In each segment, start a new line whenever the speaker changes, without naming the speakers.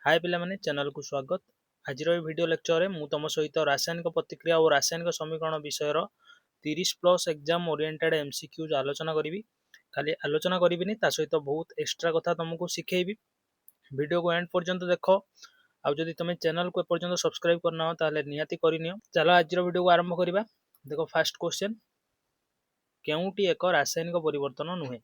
हाय पिलामाने channel को स्वागत। आज वीडियो लेक्चर में तुम सहित रासायनिक प्रतिक्रिया और रासायनिक समीकरण विषय 30+ एग्जाम ओरिएंटेड एमसीक्यूज आलोचना करी। खाली आलोचना करी सहित बहुत एक्स्ट्रा कथा तुमको शिखेबी। वीडियो को एंड पर्यंत देख। आदि तुम चैनल को एपर्यंत सब्सक्राइब करना ताले निहाती करनी। चलो आज वीडियो को आरंभ करवा। देखो फास्ट क्वेश्चन, केउटी एक रासायनिक परिवर्तन नुहे?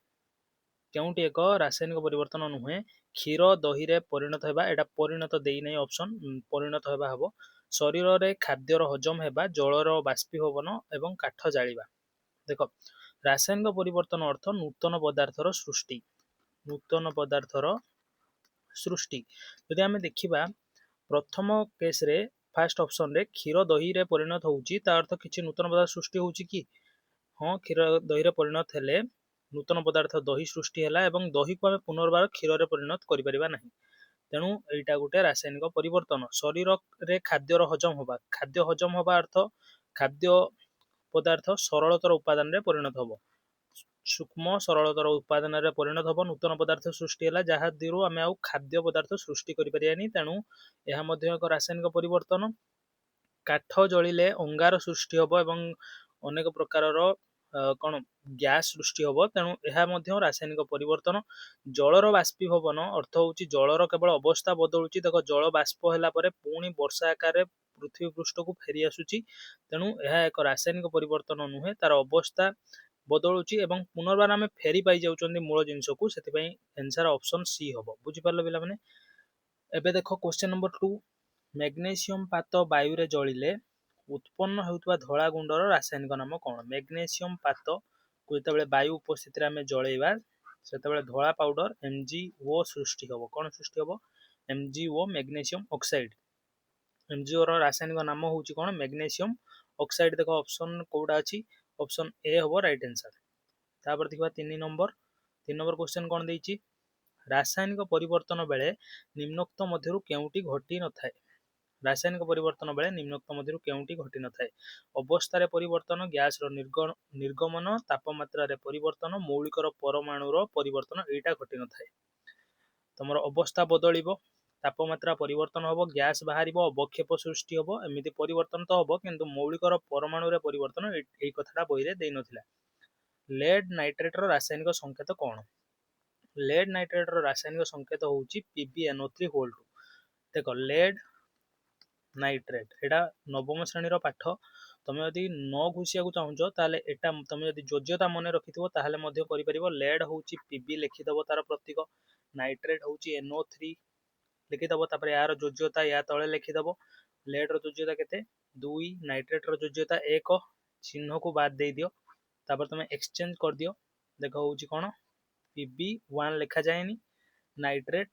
केउटी एक रासायनिक परिवर्तन नुहे? क्षीर दही रे परिणत होगा, एटा परिणत देई नहीं ऑप्शन, परिणत होगा हबो। शरीर रे खाद्यर हजम होगा, जलर बाष्पीभवन एवं काठ जालिबा। देखो रासायनिक परिवर्तन अर्थ नूतन पदार्थर सृष्टि। नूतन पदार्थर सृष्टि यदि आम देखा प्रथम केस रे फास्ट ऑप्शन रे क्षीर दही रे परिणत होउची, ता अर्थ किछि नूतन पदार्थ सृष्टि होउची कि? हाँ, क्षीर दही रे परिणत हेले नूतन पदार्थ दही सृष्टि है और दही को आम पुनर्बार क्षीर रे परिणत करिपरिबा नहीं। तेणु एटा गोटे रासायनिक परिवर्तन। शरीर रे खाद्यर हजम होगा, खाद्य हजम होगा अर्थ खाद्य पदार्थ सरलतर उपादान रे परिणत होबो, सूक्ष्म सरलतर उपादान रे परिणत होबो। नूतन पदार्थ सृष्टि है जहाँ दिरु आम आउ खाद्य पदार्थ सृष्टि करिपरिबानी। तेणु यह मध्य एक रासायनिक परिवर्तन। काठ जलिले अंगार सृष्टि होबो एवं अनेक प्रकार कौन गैस सृष्टि होबो। तेणु यह मध्य रासायनिक परिवर्तन। जलर बाष्पीभवन अर्थ होउची जलर केवल अवस्था बदलुची। देखो जल बाष्प होला परे पुणी वर्षा आकार पृथ्वी पृष्ठ को फेरी आसुची। तेणु यह एक रासायनिक परिवर्तन नुहे, तार अवस्था बदलुची एवं पुनर्बार आम फेरी पाई जाउछन्ती मूल जिनस को। सेतिपई आंसर ऑप्शन सी होबो। बुझि पारलो पिला माने? एबे देखो क्वेश्चन नंबर 2, मैग्नेशियम पात वायु रे जलिले उत्पन्न होउतबा धला गुंडर रासायनिक नाम कौन? मैग्नेशियम पात को जतबेले वायु उपस्थित रे आम जळेबा सेतबेले धला पाउडर MgO सृष्टि होबो। कौन सृष्टि होबो? MgO, magnesium oxide. MgO रो रासायनिक नाम होउची कौन? Magnesium oxide. देखो ऑप्शन कोडा अछि, ऑप्शन ए होबो राइट आंसर। तापर देखबा 3 नंबर क्वेश्चन कौन देइची? रासायनिक परिवर्तन बेले निम्नोक्त मध्यरु केउटी घटी न थाए? रासायनिक परिवर्तन बेले निम्नोक्त मध्यरु केउटी घटी न थाए? अवस्था रे परिवर्तन, गैस रो निर्गमन, तापमात्रा रे परिवर्तन, मौलिक परमाणु रो परिवर्तन, एटा घटी न थाए। तमरो अवस्था बदलिबो, तापमात्रा परिवर्तन होबो, गैस बाहरिबो, अवक्षेप सृष्टि होबो, एमिति परिवर्तन तो होबो, किंतु मौलिक परमाणु रे परिवर्तन एई कथाटा बही रे देइ नथिला। लेड नाइट्रेट रो रासायनिक संकेत कौन? लेड नाइट्रेट रो रासायनिक संकेत होउची PbNO3 2। देखो लेड नाइट्रेट एटा नवम श्रेणी रो पाठ। तुम यदि न घुसिया को चाहूँ ताले एटा तुम यदि योज्यता मन रखिथबो ताले मध्य करि परिबो। लेड होउची Pb लिखिदबो तार प्रतीक, नाइट्रेट होउची NO3 लिखिदबो, तापर यार योज्यता या तळे लिखिदबो। लेड रो योज्यता केते? 2, नाइट्रेट रो योज्यता 1, चिन्ह को बाद दे दियो, तापर तुम एक्सचेंज कर दियो। देखो होउची कोन? Pb1 लिखा जाएनी, नाइट्रेट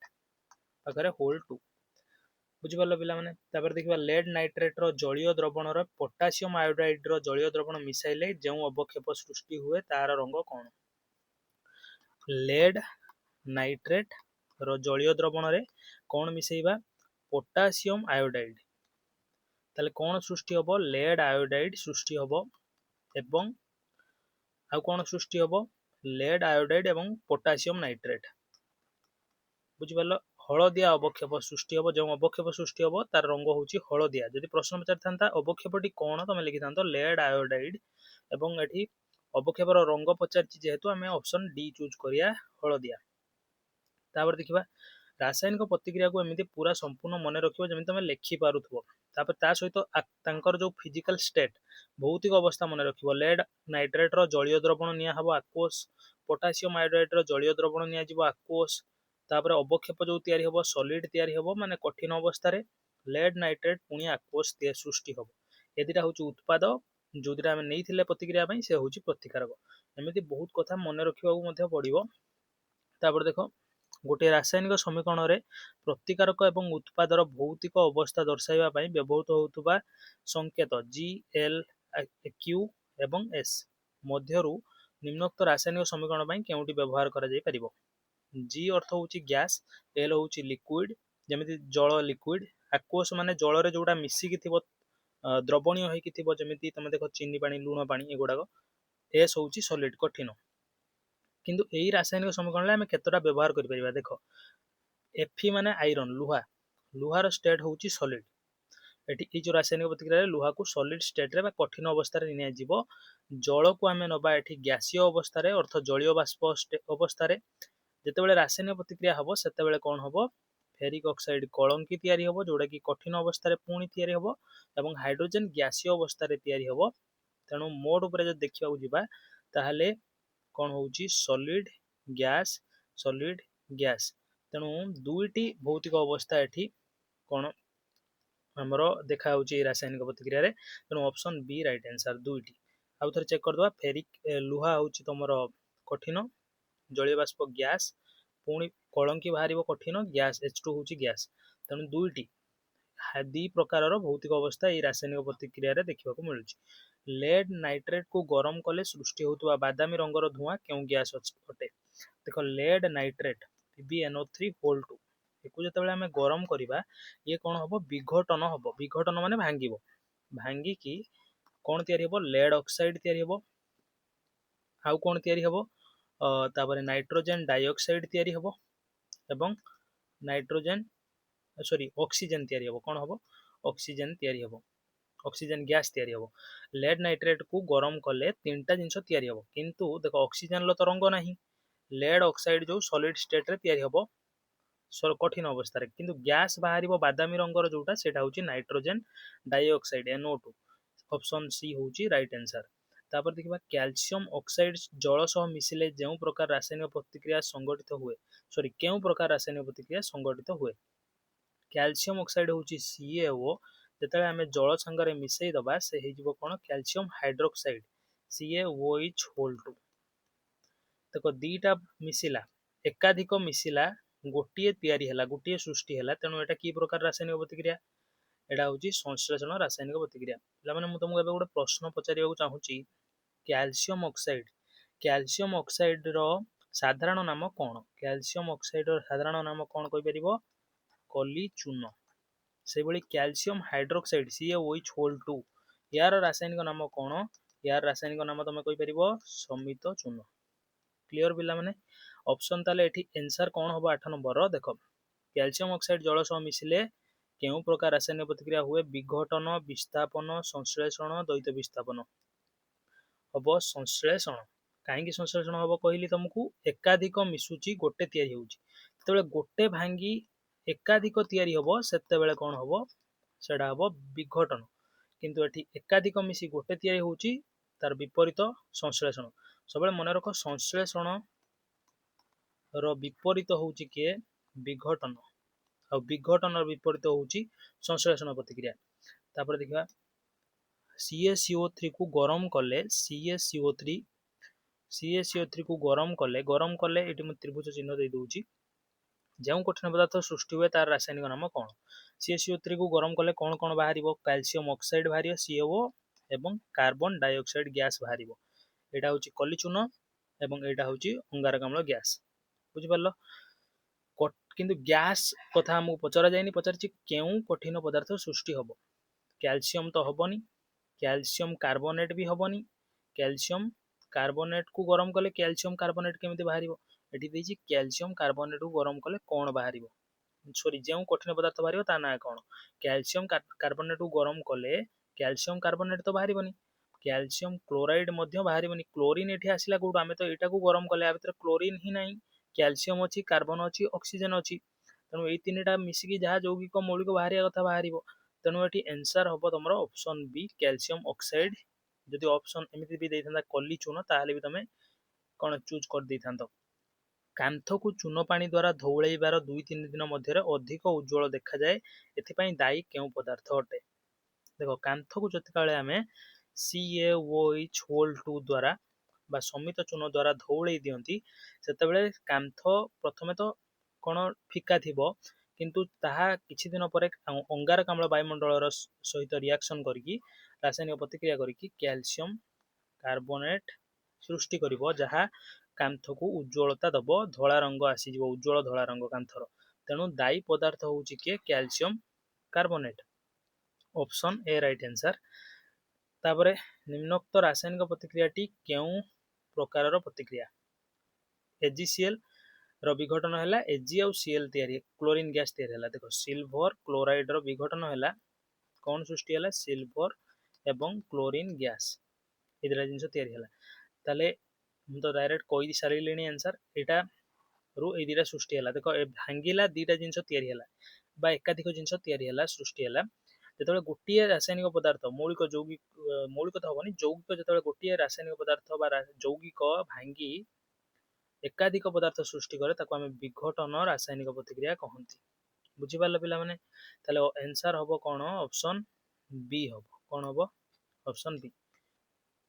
पाखरे होल 2। बुझिपाल पिला माने? तापर देखिबा लेड नाइट्रेट रो जलीय द्रवण रो पोटासियम आयोडाइड रो जलीय द्रवण मिसाइले जेउ अवक्षेप सृष्टि हुए तार रंग कोन? लेड नाइट्रेट रो जलीय द्रवण रे कोन मिसेइबा? Potassium iodide. ताले कोन सृष्टि होबो? लेड आयोडाइड सृष्टि होबो एवं आ कोन सृष्टि होबो? लेड आयोडाइड एवं पोटासियम नाइट्रेट। बुझिपाल? हलदिया अवक्षेप सृष्टि होबो। जो अवक्षेप सृष्टि होबो तार रंग होउची हलदिया। जदि प्रश्न पचारि थांता अवक्षेपटी कोन, तमे लिखि थांतो लेड आयोडाइड एवं एठी अवक्षेपर रंग पचारिछि जेहेतु आमे ऑप्शन डी चूज करिया हलदिया। तापर देखिबा रासायनिक प्रतिक्रिया को एमिति पूरा संपूर्ण मन रखिबो जेमि तमे लिखि पारुथबो। तापर ता सहित तांकर जो फिजिकल स्टेट भौतिक अवस्था मन रखिबो। लेड नाइट्रेट रो जलीय द्रवण निया हबो aqueous, पोटासियम आयोडाइड रो जलीय द्रवण निया जिवो aqueous, तापर अवक्षेप जो तयारी हबो सॉलिड तयारी हबो, माने कठिन अवस्था रे लेड नाइट्रेट पुणी aqueous सृष्टि हबो। ए दिटा होची उत्पाद, जो दिटा हम नेइथिले प्रतिक्रिया पई से होची प्रतिकारक। एमिति बहुत कथा मन रखिबा को मध्ये पड़िबो। तापर देखो गोटे रासायनिक समीकरण रे प्रतिकारक एवं उत्पादर भौतिक अवस्था दर्शाइबा पई व्यवहृत होतुबा संकेत G, L, Q एवं S मध्यरु निम्नोक्त रासायनिक समीकरण पई केउटी व्यवहार करा जाई परिबो? G अर्थ होउची गैस, L होउची लिक्विड, जेमिति जल लिक्विड, aqueous माने जल रे जोटा मिसी कि थिबो द्रवणीय होई कि थिबो, जेमिति तमे देखो चीनी पानी, लूण पानी एगुडाको। S होउची सॉलिड कठिन। किंतु एई रासायनिक समीकरण रे हमें केतटा व्यवहार करि परिबा? देखो Fe माने आयरन लुहा, लुहार स्टेट होउची सॉलिड एठी ए जो रासायनिक प्रतिक्रिया लुहा को सॉलिड स्टेट रे बा कठिन अवस्था रे निया जीवो जल को आमे नबा एठी गैसीय अवस्था रे अर्थ जलीय बाष्प अवस्था रे जेतेबेले रासायनिक प्रतिक्रिया हबो सेतेबेले कोन हबो फेरिक ऑक्साइड कलंकी तयारी हबो जोडा कि कठिन अवस्था रे पुणी तयारी हबो एवं हाइड्रोजन गैसीय अवस्था रे तयारी हबो तेणु मोड ऊपर जे देखिबा जिबा ताहाले कोन होउची सॉलिड गैस तेणु दुईटी भौतिक अवस्था एठी कोन हमरो देखा होउची रासायनिक प्रतिक्रिया रे तेणु ऑप्शन बी राइट आंसर दुईटी आउ थर चेक कर दवा फेरिक लुहा होउची तमरो कठिन जलीय बाष्प गैस पुणी कलंकी बाहर कठिन गैस H2 होउची गैस तेणु दुईटी दी प्रकार भौतिक अवस्था ये रासायनिक प्रतिक्रिया रे देखा मिलूची लेड नाइट्रेट को गरम कले सृष्टि होता बादामी रंगर धुआं क्यों गैस अटे देख लेड नाइट्रेट PbNO3 एकु जतबेले आमे गरम करिबा ये कोन हबो विघटन माने भांगिबो भांगी कोन तयारी हबो लेड ऑक्साइड तयारी हबो आउ कोन तयारी हबो तापरे नाइट्रोजन डाइऑक्साइड तयारी हबो एवं नाइट्रोजन ऑक्सीजन तयारी हबो कोन हबो ऑक्सीजन तयारी हबो ऑक्सीजन गैस तयारी हबो लेड नाइट्रेट को गरम कले तीनटा जिंस तयारी हबो किंतु देखो ऑक्सीजन लो तो रंग नाही लेड ऑक्साइड जो सॉलिड स्टेट रे तयारी हबो कठिन अवस्था रे किंतु गैस बाहरिबो बादामी रंगर जोटा सेटा होची nitrogen dioxide NO2 option C होची राइट आंसर तापर देखिबा कैल्शियम ऑक्साइड जल सह मिसिले जेउ प्रकार रासायनिक प्रतिक्रिया संगठित हुए केउ प्रकार रासायनिक प्रतिक्रिया संगठित हुए कैल्शियम ऑक्साइड होची CaO जेतले आमे जल संगरे मिसई दबा से हेजिबो कोन कैल्शियम हाइड्रोक्साइड CaOH2 देखो दीटा मिसिला एकाधिक मिसिला गोटिए तयारी हैला गोटिए सृष्टि हैला तेणु एटा की प्रकार रासायनिक प्रतिक्रिया एटा होची संश्लेषण रासायनिक प्रतिक्रिया पिला माने मु तुमको एबे गोटे प्रश्न पचारिବାକୁ चाहूची कैल्शियम ऑक्साइड रो साधारण नाम कोन कैल्शियम ऑक्साइड रो साधारण नाम कोन कहि परिबो कली चून से भली कैल्शियम हाइड्रोक्साइड CaOH2 यार रासायनिक नाम कोन यार रासायनिक नाम तुम कहि परिबो समित चून क्लियर पिला माने ऑप्शन ताले एठी आंसर कोन होबो 8 नंबर रो देखो कैल्शियम ऑक्साइड जल सह मिसिले केउ प्रकार रासायनिक प्रतिक्रिया हुए विघटन विस्थापन संश्लेषण द्वैत विस्थापन हबो संश्लेषण काहेकि संश्लेषण हबो कहली तुमको एकाधिक मिसुची गोटे तयारी होउची तबले गोटे भांगी एकाधिक तयारी हबो सेते बेले कोन हबो सेडा हबो विघटन किंतु एठी एकाधिक मिसी गोटे तयारी होउची तार विपरीत संश्लेषण सबले मन रख संश्लेषण रो विपरीत होउची के विघटन आ विघटन रो विपरीत होउची संश्लेषण प्रतिक्रिया तापर देखिबा CaCO3 को गरम कले CaCO3 को गरम कले एटी म त्रिभुज चिन्ह दे दोउची जेउ कठिन पदार्थ सृष्टि हुए तार रासायनिक नाम कोन CaCO3 को गरम कले कोन कोन बाहरिबो कैल्शियम ऑक्साइड बाहरियो CaO एवं कार्बन डाइऑक्साइड गैस बाहरिबो एटा होची कली चून एवं एटा होची अंगारकाम्ल गैस बुझि परलो किंतु गैस कथा हमको पचरा जायनी पचारछि केउ कठिन पदार्थ सृष्टि हबो कैल्शियम तो हबनी कैल्शियम कार्बोनेट भी हबनी कैल्शियम कार्बोनेट को गरम कले कैल्शियम कार्बोनेट केमिति बाहरिबो एठी देछि कैल्शियम कार्बोनेट को गरम कले कोन बाहरिबो जेउ कठिन पदार्थ बाहरिबो ता ना कोन कैल्शियम कार्बोनेट को गरम कले कैल्शियम कार्बोनेट तो बाहरिबनी कैल्शियम क्लोराइड मध्य बाहरिबनी क्लोरीन एठी आसिला कोड आमे तो एटा को गरम कले आ भितर क्लोरीन ही नाही कैल्शियम अछि कार्बन अछि ऑक्सीजन अछि तेणु एई तीनटा मिसिकी जहा यौगिक मौलिक बाहरिया कथा बाहरिबो तेणु एठी आंसर हबो तमरो ऑप्शन बी कैल्शियम ऑक्साइड जदि ऑप्शन एमिति भी दैथांदा कली चून ताहाले भी तमे कोन चूज कर दैथांतो कांथ को चून पानी द्वारा धौलैबार 2-3 दिन मध्य अधिक उज्जवल देखा जाए एथिपाई दायी केउ पदार्थ अटे देखो कांथ को जति काले आमे CaOH2 द्वारा बा समित चून द्वारा धौलै दियंती सेतेबेले कांथ प्रथमे तो कोन फिका थिबो किंतु ताहा किछि दिन परे अंगारकाम्ल वायुमंडल सहित रिएक्शन करिकी रासायनिक प्रतिक्रिया करिकी कैल्शियम कार्बोनेट सृष्टि करिवो जहा कांथ को उज्जवलता दबो धला रंग आसी जिवो उज्जवल धला रंग कांथर तेणु दायी पदार्थ होउची के calcium carbonate option A right answer तापरे निम्नोक्त रासायनिक प्रतिक्रियाटी केउ प्रकारर प्रतिक्रिया AgCl ର विघटन है Ag आउ Cl तैयारी क्लोरीन गैस तैयारी है। देख सिल्वर क्लोराइड रो विघटन है कौन सृष्टि है सिल्वर एवं क्लोरीन गैस ये दुटा जिन तैयारी है। ताले हम तो डायरेक्ट कही सारे आंसर यहाँ रु ए दुटा सृष्टि है। देख भांगिला दुटा जिन तैयारी है बा एकाधिक जिन तैयारी है सृष्टि है जो गोटे रासायनिक पदार्थ मौलिक मौलिक तो हेनी यौगिक जो गोटे रासायनिक पदार्थ यौगिक भांगी एकाधिक पदार्थ सृष्टि करे ताको आमे विघटन रासायनिक प्रतिक्रिया कहती। बुझीपार पिला माने ताले आंसर हम कौन ऑप्शन बी हम कौन हम ऑप्शन बी।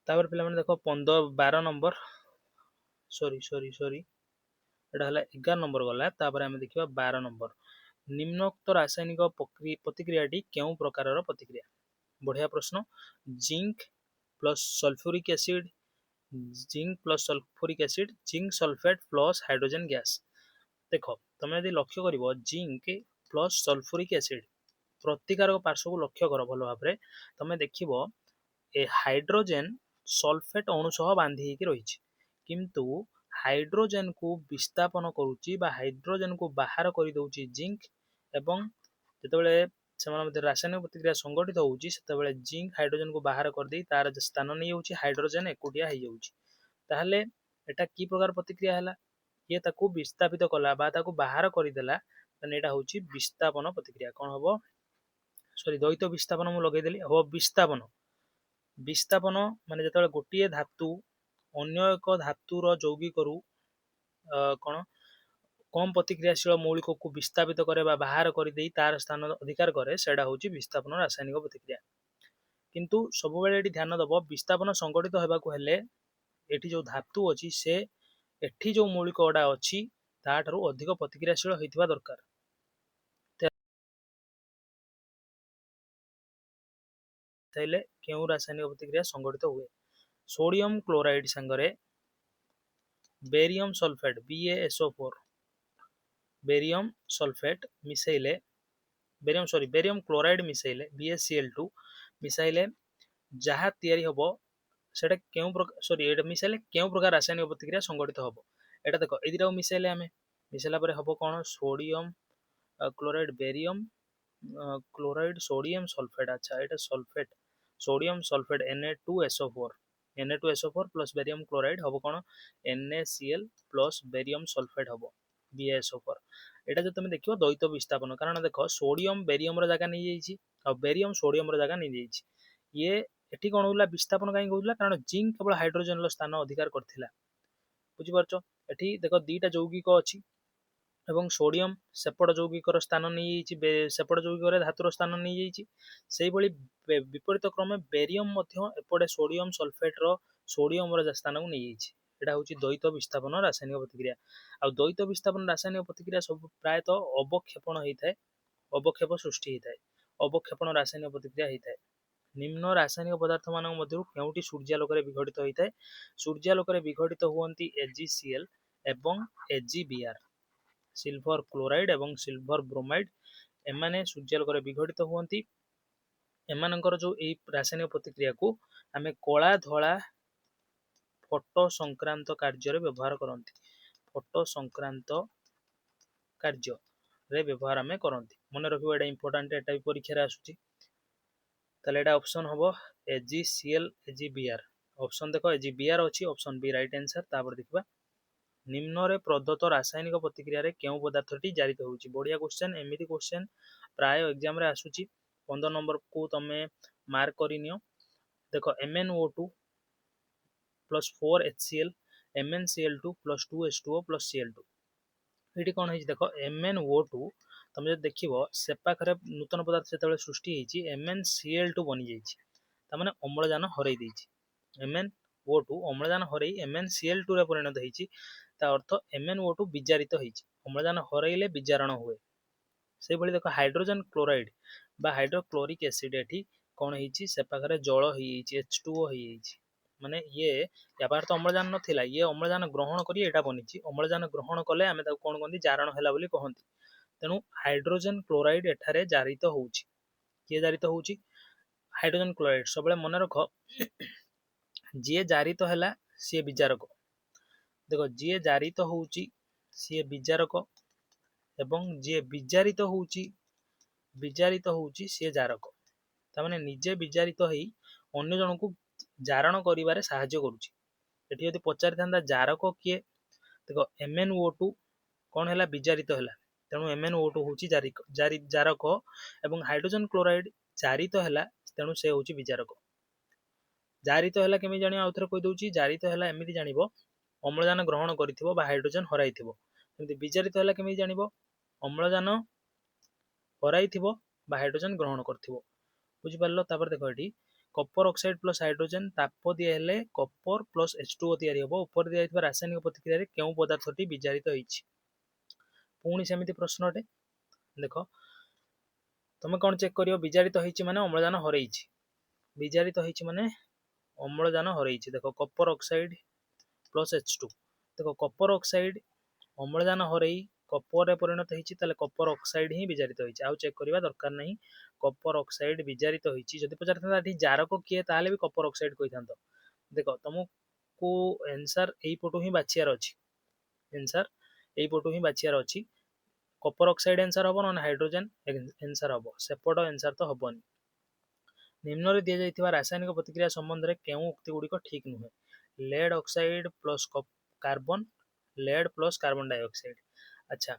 तापर पिला माने देखो 12 नंबर सॉरी सॉरी सॉरी एटा हला 11 नंबर गला। तापर आमे देखिबा 12 नंबर निम्नोक्त रासायनिक प्रतिक्रियाटी केउ प्रकार प्रतिक्रिया। बढ़िया प्रश्न। Zinc plus sulphuric acid zinc plus sulphuric acid zinc sulphate plus hydrogen gas. देख तुम यदि लक्ष्य कर जिंक प्लस सल्फ्यूरिक एसिड प्रतिकारक पार्श्व को लक्ष्य कर भल भाव में तुम देख ए हाइड्रोजेन सल्फेट अणु सह बांधी रही किंतु हाइड्रोजेन को विस्थापन करुच्ची बा हाइड्रोजेन को बाहर कर दउची जिंक एवं जितेबाला से रासायनिक प्रतिक्रिया संगठित होउची सेतेबाला जिंक हाइड्रोजेन को बाहर कर दे तार स्थान नहीं होउची हाइड्रोजेन एकुटिया हो जाउची। ताहले एटा की प्रकार प्रतिक्रिया है ये ताकू विस्थापित कला बा ताकू बाहर करदेला ताने एटा होउची विस्थापन प्रतिक्रिया। कौन हम सॉरी द्वैत विस्थापन मु लगेदेली हम विस्थापन विस्थापन माने जतबेले गोटे धातु अन्य एक धातुर यौगिक रु कौन कम प्रतिक्रियाशील मौलिक को विस्थापित करे बा बाहर कर दे तार स्थान अधिकार करे सेटा होउची विस्थापन रासायनिक प्रतिक्रिया। किंतु सब बेले एटी ध्यान दब विस्थापन संगठित होबाकू हेले एटी जो धातु अछि से एठी जो मौलिक गुडा अछि ताठारु अधिक प्रतिक्रियाशील होइथिबा दरकार। ताइले केउ रासायनिक प्रतिक्रिया संगठित हुए सोडियम क्लोराइड संगरे barium sulphate BaSO4 barium sulphate मिसाइले बेरियम क्लोराइड मिसाइले BaCl2 मिसाइले जहाँ तैयारी हबो सेटा केउ प्रकार सॉरी एटा मिसाइले केउ प्रकार रासायनिक प्रतिक्रिया संगठित हबो एटा देखो ए दिटा मिसाइले आमे मिसाइला परे हबो कोन sodium chloride barium chloride sodium sulphate. अच्छा एटा sulphate sodium sulphate Na2SO4 plus barium chloride हबो कोन NaCl प्लस बेरियम सल्फेट हबो BaSO4। एटा जो तुम देखियो द्वैत विस्थापन कारण देखो सोडियम बेरियम रो जगह नहीं जाइछि और बेरियम सोडियम रो जगह नहीं जाइछि ये एठी कोन होला विस्थापन काई होउला कारण जिंक केवल हाइड्रोजन रो स्थान अधिकार करथिला। बुझि परछो एठी देखो दीटा यौगिक अछि एवं सोडियम सेपट यौगिकर स्थान नहीं जाइछि सेपट यौगिकर धातुर स्थान नहीं जाइछि सेही भली विपरीत क्रमे बेरियम मध्य एपटे सोडियम सल्फेट रो सोडियम रो स्थान को नहीं जाइछि। एटा होछि द्वैत विस्थापन रासायनिक प्रतिक्रिया। आ द्वैत विस्थापन रासायनिक प्रतिक्रिया सब प्रायतः अवक्षेपण होइथाय अवक्षेप सृष्टि होइथाय अवक्षेपण रासायनिक प्रतिक्रिया होइथाय। निम्न रासायनिक पदार्थ मानक मध्यरु केउटी सूर्यालोक रे विघटित होइथाय सूर्यालोक रे विघटित हुवंती AgCl एवं AgBr सिल्वर क्लोराइड एवं सिल्वर ब्रोमाइड एमाने सूर्यालोक रे विघटित हुवंती एमानकर जो ए रासायनिक प्रतिक्रिया को आमे कला धला फोटो संक्रांत कार्य व्यवहार करती फोटो संक्रांत कार्य रे व्यवहार आमे करती मन रखिबो एटा इंपोर्टेंट एटा भी परीक्षा रे आसुची। ताले एटा ऑप्शन हबो AgCl AgBr ऑप्शन देखो AgBr अछि ऑप्शन बी राइट आंसर। तापर देखिबा निम्न रे प्रदत्त रासायनिक प्रतिक्रिया रे केउ पदार्थटी जारित होउची। बढ़िया क्वेश्चन एमिति क्वेश्चन प्राय एग्जाम रे आसुची 15 नंबर को तमे मार्क करिनियो। देखो MnO2 plus 4HCl MnCl2 plus 2H2O plus Cl2 एटी कोन है देखो MnO2 तुम जो देखिबो से पाखरे नूतन पदार्थ सेतेबेले सृष्टि हेची MnCl2 बनि जाइछि ता माने अम्लजान हरई देइछि MnO2 अम्लजान हरई MnCl2 रे परिणत हेची ता अर्थ MnO2 विजारित हेची अम्लजान हरईले विजारण हुए। से भली देखो हाइड्रोजन क्लोराइड बा हाइड्रोक्लोरिक एसिड एठी कोन हेची से पाखरे जल हेची H2O हेची माने ये या बाहर तो अम्लजान नथिला ये अम्लजान ग्रहण करी एटा बनिछि अम्लजान ग्रहण कले आमे ताको कोन कहंती जारण हैला बोली कहंती। तेनु हाइड्रोजन क्लोराइड एठारे जारित होउछि के जारित होउछि हाइड्रोजन क्लोराइड सबले मन रख जे जारित हैला से विजारक। देखो जे जारित होउछि सी विजारक एवं जी विजारित होउची सी जारक तामाने निजे विजारित होई अन्य जन को जारण करिवारे साहाय्य करूची। एठी यदि पचारि थांदा जारक किए देखो MnO2 कौन है विजारित है तेणु MnO2 हूँ जारक एवं हाइड्रोजन क्लोराइड जारित है तेणु से हूँ विजारक। जारित है केमी जानी आउ थे कहीदे जारित है एमती जान अम्लजान ग्रहण कर हाइड्रोजन हर विजारित है केमी जान अम्लजान हर हाइड्रोजन ग्रहण कर बुझिपार। देख ये कपर ऑक्साइड प्लस हाइड्रोजन ताप दिए कपर प्लस H2O तैयारी हम ऊपर दिया रासायनिक प्रतिक्रिया केउ पदार्थटी विजारित होती। पुणी सेमती प्रश्न अटे देख तुम कौन चेक कर विजारित होती माने अम्लजान हर विजारित होती माने अम्लजान हर देख कपर ऑक्साइड प्लस H2 देख कपर ऑक्साइड अम्लजान हर कपर परिणत होती कपर ऑक्साइड ही विजारित होती आउ चेक करवा दरकार नहीं। कपर ऑक्साइड विजारित होती जब पचार जारक किए ताले भी कपर ऑक्साइड कही था। देख तुमको एनसर यही पटू ही बाछियार अच्छी एनसर यही पटू ही बाछियार अच्छी कपर ऑक्साइड एनसर हम ना हाइड्रोजन एनसर हम सेपट एनसर तो हेनी। निम्न दि जाइए रासायनिक प्रतिक्रिया संबंध में क्यों उक्ति गुड़िक ठीक नुहे lead oxide plus carbon lead plus carbon dioxide. अच्छा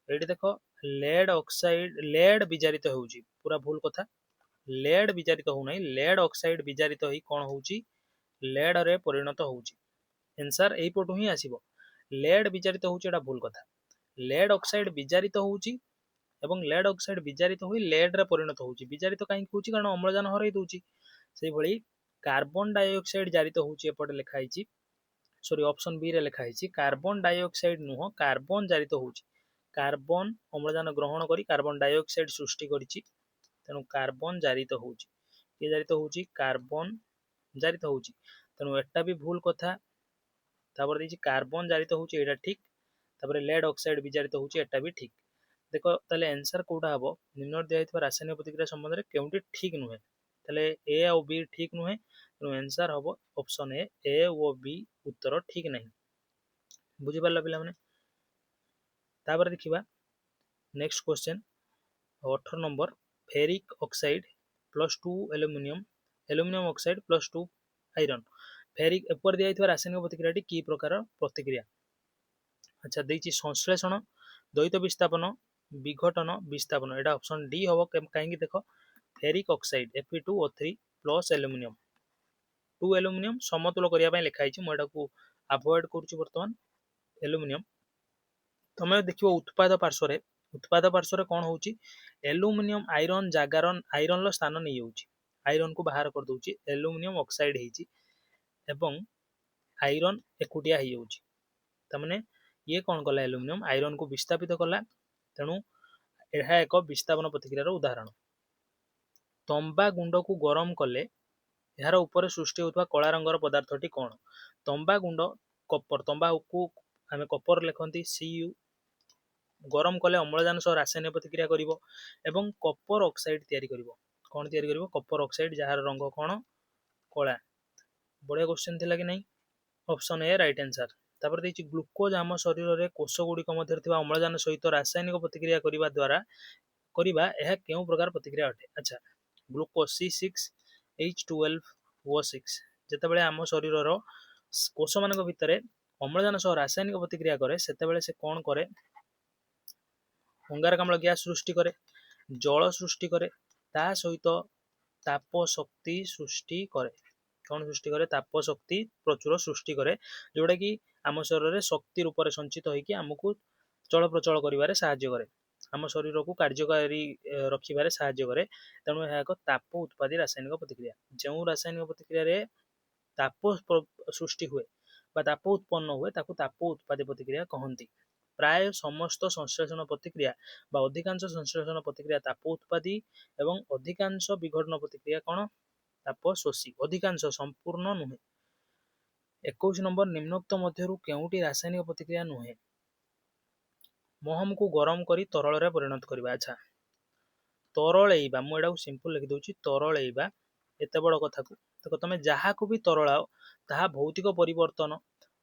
ये देख लेड ऑक्साइड लेड विजारित हो पूरा भूल कथा लेड विजारित होना लेड ऑक्साइड विजारित हो कौन हो लेड रे परिणत हो एनसर यही पटू ही आसब लेड विजारित होटा भूल कथा लेड ऑक्साइड विजारित होउची एवं लेड ऑक्साइड विजारित हो लेड रे परिणत होउची विजारित कहीं होउची कारण अम्लजान हरई दउची से भली कार्बन डाइऑक्साइड जारित होउची एपटे लिखा हिची सॉरी ऑप्शन बी रे लिखा हिची कार्बन डाइऑक्साइड नुह कार्बन जारित होउची कार्बन अम्लजान ग्रहण करी कार्बन डाइऑक्साइड सृष्टि करिची तेणु कार्बन जारित होउची के जारित होउची कार्बन जारित होउची तेणु एटा भी भूल कथा तापर देछि कार्बन जारित होउची एटा ठीक तापर लेड ऑक्साइड विजारित होउची एटा भी ठीक। देखो ताले आंसर कोडा हबो निम्न दिया रासायनिक प्रतिक्रिया संबंध में केउटी ठीक नुहे ताले ए और बी ठीक नुहे तेणु आंसर हबो ऑप्शन ए और बी उत्तर ठीक नहीं। बुझी पारला पिला माने तापर देखिबा next question 18 number ferric oxide +2 aluminium oxide +2 iron ferric एपर दिया रासायनिक प्रतिक्रिया की प्रकार प्रतिक्रिया। अच्छा देछि संश्लेषण द्वैत विस्थापन विघटन विस्थापन एटा ऑप्शन डी हम कहीं देख ferric oxide Fe2O3 plus aluminium 2 aluminium समतुल करने लिखाई मुझे अवॉइड करुच्ची बर्तमान एल्युमिनियम तुम देख उत्पाद पार्श्व कौन हो एल्युमिनियम आयरन जगार आयरन स्थान नहीं जाऊँगी आयरन को बाहर कर दूची एल्युमिनियम ऑक्साइड एवं आयरन एकुटिया हो जाऊँगी तमाने ये कौन कला एल्युमिनियम आयरन को विस्थापित कला तेणु यह एक विस्थापन प्रतिक्रियार उदाहरण। तंबा गुंड को गरम कले यार ऊपर सृष्टि होता कला रंगर पदार्थटी कौन तंबा गुंड कपर तंबा को आम कपर लिखती Cu गरम कले अम्लजान सह रासायनिक प्रतिक्रिया करिवो एवं कपर ऑक्साइड तैयारी करिवो कौन तैयारी करिवो कपर ऑक्साइड जार रंग कौन कला। बढ़िया क्वेश्चन थिला कि नहीं ऑप्शन ए राइट आंसर। तापर देछि ग्लूकोज आम शरीर में कोष गुड़िक मध्य अम्लजान सहित रासायनिक प्रतिक्रिया करिबा द्वारा यह केउं प्रकार प्रतिक्रिया अटे। अच्छा ग्लूकोज C6H12O6 जितेबाला आम शरीर कोष मान भितर अम्लजान सह रासायनिक प्रतिक्रिया करे सेतेबाला से कौन करे अंगारकाम्ल गैस सृष्टि करे जल सृष्टि करे ता सहित ताप शक्ति सृष्टि करे कौन सृष्टि करे ताप शक्ति प्रचुर सृष्टि करे जोटा कि आम शरीर में शक्ति रूप से संचित होकर आमको चल प्रचल कर साहाय्य करे आम शरीर को कार्यकारी रखिबार साहाय्य करे तेणु यह एक ताप उत्पादी रासायनिक प्रतिक्रिया जो रासायनिक प्रतिक्रिया ताप सृष्टि हुए बा ताप उत्पन्न हुए ताकू ताप उत्पादी प्रतिक्रिया कहती। प्राय समस्त संश्लेषण प्रतिक्रिया बा अधिकांश संश्लेषण प्रतिक्रिया ताप उत्पादी एवं अधिकांश विघटन प्रतिक्रिया कौन ताप शोषी अधिकांश संपूर्ण नुहे। 21 नंबर निम्नोक्त मध्यरु केउटी रासायनिक प्रतिक्रिया नुहे महम को गरम करी तरल रे परिणत करबा। अच्छा तरलैबा मु एटा सिंपल लिखि दउची तरलैबा एते बड़ कथा को देखो तुम जहाँ को भी तरलाओ ताहा भौतिक परिवर्तन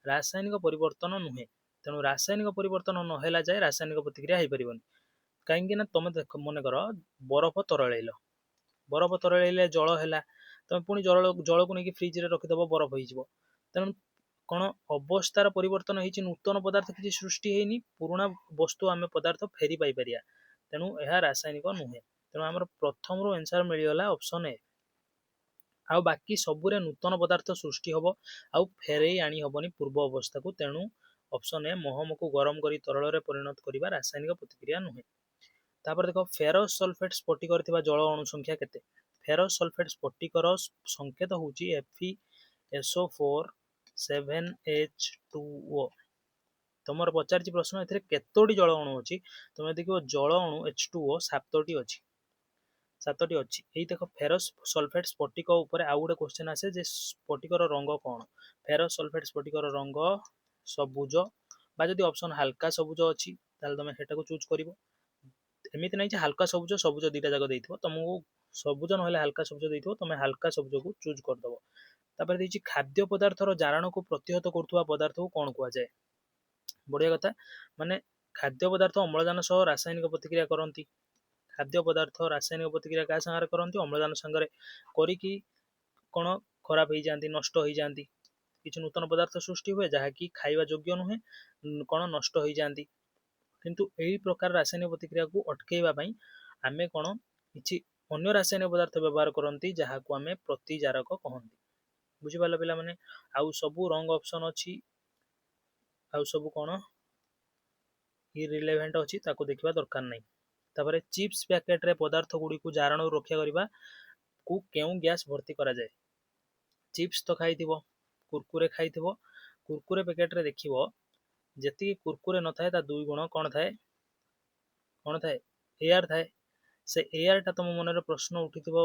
रासायनिक परिवर्तन नुहे ତେଣୁ ରାସାୟନିକ ପରିବର୍ତ୍ତନ ନହେଲା ଯାଏ ରାସାୟନିକ ପ୍ରତିକ୍ରିୟା ହେଇପାରିବନି। କାହିଁକି ନା ତମେ ଦେଖ, ମନେକର ବରଫ ତରଳେଇଲେ ଜଳ ହେଲା, ତମେ ପୁଣି ଜଳକୁ ନେଇକି ଫ୍ରିଜରେ ରଖିଦବ, ବରଫ ହେଇଯିବ। ତେଣୁ କ'ଣ ଅବସ୍ଥାର ପରିବର୍ତ୍ତନ ହେଇଛି, ନୂତନ ପଦାର୍ଥ କିଛି ସୃଷ୍ଟି ହେଇନି, ପୁରୁଣା ବସ୍ତୁ ଆମେ ପଦାର୍ଥ ଫେରି ପାଇପାରିବା। ତେଣୁ ଏହା ରାସାୟନିକ ନୁହେଁ। ତେଣୁ ଆମର ପ୍ରଥମରୁ ଆନ୍ସର ମିଳିଗଲା ଅପସନ ଏ। ଆଉ ବାକି ସବୁରେ ନୂତନ ପଦାର୍ଥ ସୃଷ୍ଟି ହବ, ଆଉ ଫେରେଇ ଆଣି ହବନି ପୂର୍ବ ଅବସ୍ଥାକୁ। ତେଣୁ ଅପସନ ଏ, ମହମକୁ ଗରମ କରି ତରଳରେ ପରିଣତ କରିବା ରାସାୟନିକ ପ୍ରତିକ୍ରିୟା ନୁହେଁ। ତାପରେ ଦେଖ, ଫେରସ୍ ସଲଫେଟ୍ ସ୍ଫଟିକରେ ଥିବା ଜଳ ଅଣୁ ସଂଖ୍ୟା କେତେ? ଫେରସ୍ ସଲଫେଟ୍ ସ୍ଫଟିକର ସଂକେତ ହେଉଛି FeSO4 7H2O। ତମର ପଚାରିଛି ପ୍ରଶ୍ନ, ଏଥିରେ କେତୋଟି ଜଳ ଅଣୁ ଅଛି? ତମେ ଦେଖିବ ଜଳ ଅଣୁ H2O 7ଟି ଅଛି। ଏଇ ଦେଖ, ଫେରସ୍ ସଲଫେଟ୍ ସ୍ଫଟିକ ଉପରେ ଆଉ ଗୋଟେ କ୍ୱେଶ୍ଚନ ଆସେ ଯେ ସ୍ଫଟିକର ରଙ୍ଗ କ'ଣ? ଫେରସ୍ ସଲଫେଟ୍ ସ୍ଫଟିକର ରଙ୍ଗ ସବୁଜ, ବା ଯଦି ଅପସନ ହାଲକା ସବୁଜ ଅଛି ତାହେଲେ ତମେ ସେଟାକୁ ଚୁଜ୍ କରିବ। ଏମିତି ନାହିଁ ଯେ ହାଲକା ସବୁଜ ଦିଟା ଯାକ ଦେଇଥିବ, ତମକୁ ସବୁଜ ନହେଲେ ହାଲକା ସବୁଜ ଦେଇଥିବ, ତମେ ହାଲକା ସବୁଜକୁ ଚୁଜ୍ କରିଦବ। ତାପରେ ଦେଇଛି ଖାଦ୍ୟ ପଦାର୍ଥର ଜାରଣକୁ ପ୍ରତିହତ କରୁଥିବା ପଦାର୍ଥକୁ କ'ଣ କୁହାଯାଏ? ବଢିଆ କଥା, ମାନେ ଖାଦ୍ୟ ପଦାର୍ଥ ଅମ୍ଳଜାନ ସହ ରାସାୟନିକ ପ୍ରତିକ୍ରିୟା କରନ୍ତି। ଖାଦ୍ୟ ପଦାର୍ଥ ରାସାୟନିକ ପ୍ରତିକ୍ରିୟା କାହା ସାଙ୍ଗରେ କରନ୍ତି? ଅମ୍ଳଜାନ ସାଙ୍ଗରେ କରିକି କ'ଣ ଖରାପ ହେଇଯାଆନ୍ତି, ନଷ୍ଟ ହେଇଯାଆନ୍ତି। କିଛି ନୂତନ ପଦାର୍ଥ ସୃଷ୍ଟି ହୁଏ ଯାହାକି ଖାଇବା ଯୋଗ୍ୟ ନୁହେଁ, କ'ଣ ନଷ୍ଟ ହେଇଯାଆନ୍ତି। କିନ୍ତୁ ଏହି ପ୍ରକାର ରାସାୟନିକ ପ୍ରତିକ୍ରିୟାକୁ ଅଟକେଇବା ପାଇଁ ଆମେ କ'ଣ କିଛି ଅନ୍ୟ ରାସାୟନିକ ପଦାର୍ଥ ବ୍ୟବହାର କରନ୍ତି, ଯାହାକୁ ଆମେ ପ୍ରତିଜାରକ କହନ୍ତି। ବୁଝିପାରିଲ ପିଲାମାନେ? ଆଉ ସବୁ ରଙ୍ଗ ଅପସନ ଅଛି, ଆଉ ସବୁ କ'ଣ ଇରିଲେଭେଣ୍ଟ ଅଛି, ତାକୁ ଦେଖିବା ଦରକାର ନାହିଁ। ତାପରେ ଚିପ୍ସ ପ୍ୟାକେଟରେ ପଦାର୍ଥ ଗୁଡ଼ିକୁ ଜାରଣରୁ ରକ୍ଷା କରିବାକୁ କେଉଁ ଗ୍ୟାସ୍ ଭର୍ତ୍ତି କରାଯାଏ? ଚିପ୍ସ ତ ଖାଇଥିବ, କୁରକୁରେ ଖାଇଥିବ, କୁରକୁରେ ପ୍ୟାକେଟରେ ଦେଖିବ ଯେତିକି କୁରକୁରେ ନଥାଏ ତା 2 ଗୁଣ କ'ଣ ଥାଏ? ଏୟାର ଥାଏ। ସେ ଏୟାରଟା ତମ ମନରେ ପ୍ରଶ୍ନ ଉଠିଥିବ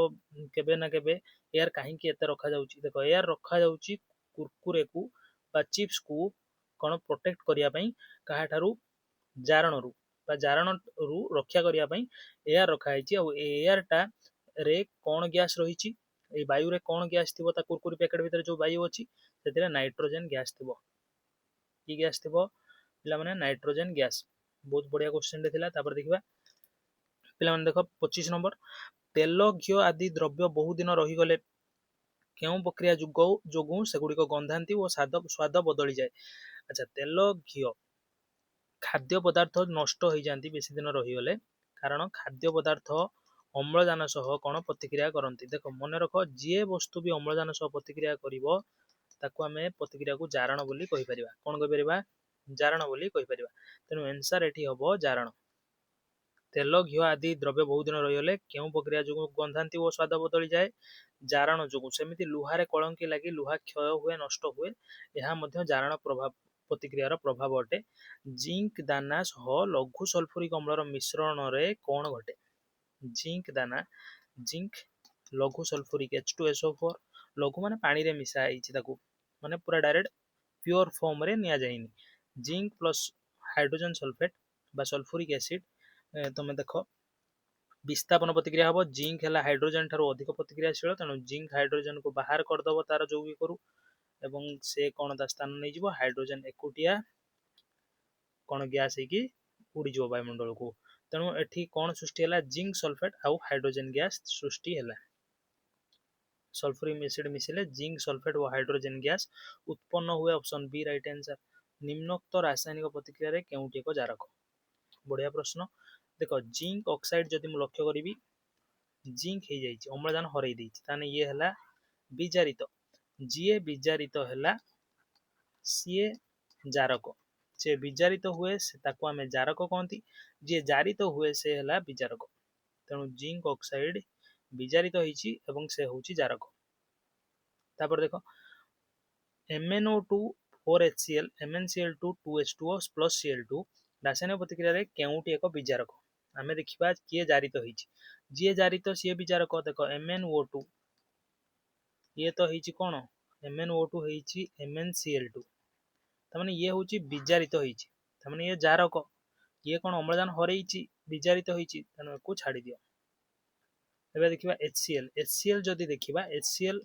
କେବେ ନା କେବେ, ଏୟାର କାହିଁକି ଏତେ ରଖାଯାଉଛି? ଦେଖ, ଏୟାର ରଖାଯାଉଛି କୁରକୁରେକୁ ବା ଚିପ୍ସକୁ କ'ଣ ପ୍ରୋଟେକ୍ଟ କରିବା ପାଇଁ, କାହାଠାରୁ? ଜାରଣରୁ ରକ୍ଷା କରିବା ପାଇଁ ଏୟାର ରଖାଯାଇଛି। ଆଉ ଏୟାରଟା ରେ କ'ଣ ଗ୍ୟାସ୍ ରହିଛି? ଏଇ ବାୟୁରେ କ'ଣ ଗ୍ୟାସ୍ ଥିବ? ତା କୁରକୁରି ପ୍ୟାକେଟ ଭିତରେ ଯୋଉ ବାୟୁ ଅଛି ସେଥିରେ ନାଇଟ୍ରୋଜେନ ଗ୍ୟାସ୍ ଥିବ। କି ଗ୍ୟାସ୍ ଥିବ ପିଲାମାନେ? Nitrogen gas. ବହୁତ ବଢିଆ କ୍ୱେଶ୍ଚନଟେ ଥିଲା। ତାପରେ ଦେଖିବା ପିଲାମାନେ, ଦେଖ 25 ନମ୍ବର, ତେଲ ଘିଅ ଆଦି ଦ୍ରବ୍ୟ ବହୁଦିନ ରହିଗଲେ କେଉଁ ପ୍ରକ୍ରିୟା ଯୋଗୁଁ ସେଗୁଡ଼ିକ ଗନ୍ଧାନ୍ତି ଓ ସ୍ୱାଦ ବଦଳିଯାଏ? ଆଚ୍ଛା, ତେଲ ଘିଅ ଖାଦ୍ୟ ପଦାର୍ଥ ନଷ୍ଟ ହେଇଯାଆନ୍ତି ବେଶୀ ଦିନ ରହିଗଲେ, କାରଣ ଖାଦ୍ୟ ପଦାର୍ଥ ଅମ୍ଳଜାନ ସହ କ'ଣ ପ୍ରତିକ୍ରିୟା କରନ୍ତି? ଦେଖ, ମନେ ରଖ, ଯିଏ ବସ୍ତୁ ବି ଅମ୍ଳଜାନ ସହ ପ୍ରତିକ୍ରିୟା କରିବ ତାକୁ ଆମେ ପ୍ରତିକ୍ରିୟାକୁ ଜାରଣ ବୋଲି କହିପାରିବା। କ'ଣ କହିପାରିବା? ଜାରଣ ବୋଲି କହିପାରିବା। ତେଣୁ ଆନ୍ସର ଏଠି ହବ ଜାରଣ। ତେଲ ଘିଅ ଆଦି ଦ୍ରବ୍ୟ ବହୁ ଦିନ ରହିଗଲେ କେଉଁ ପ୍ରକ୍ରିୟା ଯୋଗୁଁ ଗନ୍ଧାନ୍ତି ଓ ସ୍ୱାଦ ବଦଳିଯାଏ? ଜାରଣ ଯୋଗୁଁ। ସେମିତି ଲୁହାରେ କଳଙ୍କି ଲାଗି ଲୁହା କ୍ଷୟ ହୁଏ, ନଷ୍ଟ ହୁଏ, ଏହା ମଧ୍ୟ ଜାରଣ ପ୍ରତିକ୍ରିୟାର ପ୍ରଭାବ ଅଟେ। ଜିଙ୍କ ଦାନା ସହ ଲଘୁ ସଲଫୁରିକ ଅମ୍ଳର ମିଶ୍ରଣରେ କ'ଣ ଘଟେ? ଜିଙ୍କ ଲଘୁ ସଲଫୁରିକ H2SO4, ଲଘୁ ମାନେ ପାଣିରେ ମିଶା ହେଇଛି, ତାକୁ ମାନେ ପୁରା ଡାଇରେକ୍ଟ ପିଓର ଫର୍ମରେ ନିଆଯାଇନି। ଜିଙ୍କ ପ୍ଲସ୍ ହାଇଡ୍ରୋଜେନ ସଲଫେଟ୍ ବା ସଲଫୁରିକ ଏସିଡ, ତମେ ଦେଖ ବିସ୍ଥାପନ ପ୍ରତିକ୍ରିୟା ହବ। ଜିଙ୍କ ହେଲା ହାଇଡ୍ରୋଜେନ ଠାରୁ ଅଧିକ ପ୍ରତିକ୍ରିୟାଶୀଳ, ତେଣୁ ଜିଙ୍କ ହାଇଡ୍ରୋଜେନକୁ ବାହାର କରିଦବ ତାର ଯୌଗିକରୁ, ଏବଂ ସେ କ'ଣ ତା ସ୍ଥାନ ନେଇଯିବ? ହାଇଡ୍ରୋଜେନ ଏକୁଟିଆ କ'ଣ ଗ୍ୟାସ୍ ହେଇକି ଉଡ଼ିଯିବ ବାୟୁମଣ୍ଡଳକୁ। ତେଣୁ ଏଠି କ'ଣ ସୃଷ୍ଟି ହେଲା? ଜିଙ୍କ ସଲଫେଟ୍ ଆଉ ହାଇଡ୍ରୋଜେନ ଗ୍ୟାସ୍ ସୃଷ୍ଟି ହେଲା। ସଲଫୁରିକ ଏସିଡ ମିଶିଲେ ଜିଙ୍କ ସଲଫେଟ୍ ଓ ହାଇଡ୍ରୋଜେନ ଗ୍ୟାସ୍ ଉତ୍ପନ୍ନ ହୁଏ। ଅପସନ ବି ରାଇଟ୍ ଆନ୍ସର। ନିମ୍ନୋକ୍ତ ରାସାୟନିକ ପ୍ରତିକ୍ରିୟାରେ କେଉଁଟି ଏକ ଜାରକ? ବଢିଆ ପ୍ରଶ୍ନ। ଦେଖ, ଜିଙ୍କ ଅକ୍ସାଇଡ ଯଦି ମୁଁ ଲକ୍ଷ୍ୟ କରିବି, ଜିଙ୍କ ହେଇଯାଇଛି, ଅମ୍ଳଜାନ ହରେଇ ଦେଇଛି, ତାହେଲେ ଇଏ ହେଲା ବିଜାରିତ। ଯିଏ ବିଜାରିତ ହେଲା ସିଏ ଜାରକ। ଯିଏ ବିଜାରିତ ହୁଏ ତାକୁ ଆମେ ଜାରକ କହନ୍ତି, ଯିଏ ଜାରିତ ହୁଏ ସେ ହେଲା ବିଜାରକ। ତେଣୁ ଜିଙ୍କ ଅକ୍ସାଇଡ ବିଜାରିତ ହେଇଛି ଏବଂ ସେ ହେଉଛି ଜାରକ। ତାପରେ ଦେଖ, MnO2 4HCl MnCl2 2H2O + Cl2 ରାସାୟନିକ ପ୍ରତିକ୍ରିୟାରେ କେଉଁଟି ଏକ ବିଜାରକ? ଆମେ ଦେଖିବା କିଏ ଜାରିତ ହେଇଛି। ଯିଏ ଜାରିତ ସିଏ ବିଜାରକ। ଦେଖ, MnO2 ଇଏ ତ ହେଇଛି କ'ଣ? MnO2 ହେଇଛି MnCl2, ତାମାନେ ଇଏ ହେଉଛି ବିଜାରିତ ହେଇଛି, ତାମାନେ ଇଏ ଜାରକ। ଇଏ କ'ଣ ଅମ୍ଳଜାନ ହରେଇଛି, ବିଜାରିତ ହେଇଛି, ତେଣୁ ଏକୁ ଛାଡ଼ି ଦିଅ। ଏବେ ଦେଖିବା HCl। HCl ଯଦି ଦେଖିବା, HCl